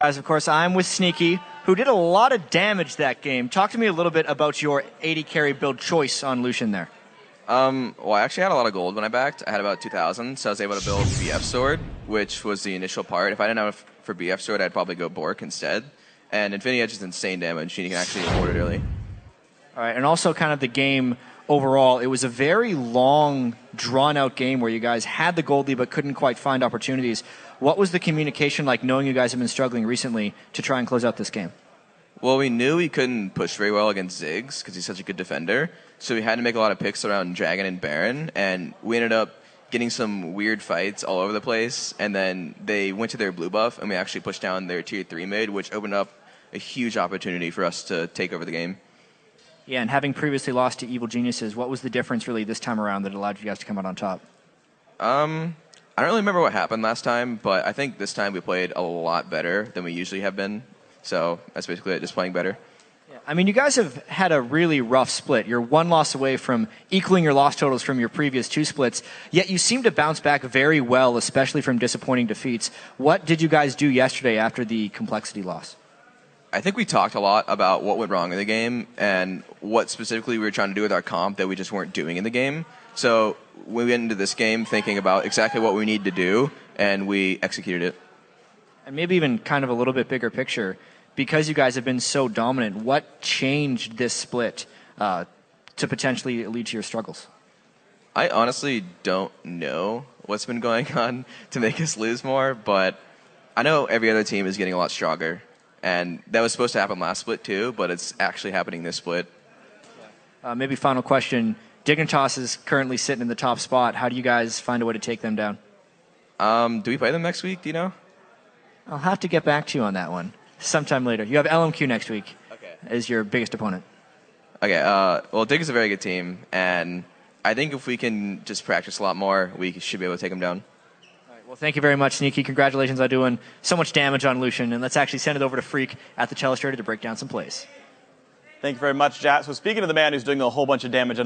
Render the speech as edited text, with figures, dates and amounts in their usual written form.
Guys, of course, I'm with Sneaky, who did a lot of damage that game. Talk to me a little bit about your 80 carry build choice on Lucian there. Well, I actually had a lot of gold when I backed. I had about 2,000, so I was able to build BF Sword, which was the initial part. If I didn't have for BF Sword, I'd probably go Bork instead. And Infinity Edge is insane damage, and you can actually afford it early. All right, and also kind of the game overall, it was a very long, drawn-out game where you guys had the gold lead but couldn't quite find opportunities. What was the communication like, knowing you guys have been struggling recently to try and close out this game? Well, we knew we couldn't push very well against Ziggs because he's such a good defender, so we had to make a lot of picks around Dragon and Baron, and we ended up getting some weird fights all over the place, and then they went to their blue buff, and we actually pushed down their tier 3 mid, which opened up a huge opportunity for us to take over the game. Yeah, and having previously lost to Evil Geniuses, what was the difference really this time around that allowed you guys to come out on top? I don't really remember what happened last time, but I think this time we played a lot better than we usually have been. So that's basically it, just playing better. Yeah, I mean, you guys have had a really rough split. You're one loss away from equaling your loss totals from your previous 2 splits, yet you seem to bounce back very well, especially from disappointing defeats. What did you guys do yesterday after the complexity loss? I think we talked a lot about what went wrong in the game and what specifically we were trying to do with our comp that we just weren't doing in the game. So we went into this game thinking about exactly what we need to do, and we executed it. And maybe even kind of a little bit bigger picture, because you guys have been so dominant, what changed this split to potentially lead to your struggles? I honestly don't know what's been going on to make us lose more, but I know every other team is getting a lot stronger. And that was supposed to happen last split too, but it's actually happening this split. Maybe final question. Dignitas is currently sitting in the top spot. How do you guys find a way to take them down? Do we play them next week? Do you know? I'll have to get back to you on that one sometime later. You have LMQ next week as your biggest opponent. Okay, well, Dig is a very good team, and I think if we can just practice a lot more, we should be able to take them down. All right, well, thank you very much, Sneaky. Congratulations on doing so much damage on Lucian, and let's actually send it over to Freak at the Telestrator to break down some plays. Thank you very much, Jat. So speaking of the man who's doing a whole bunch of damage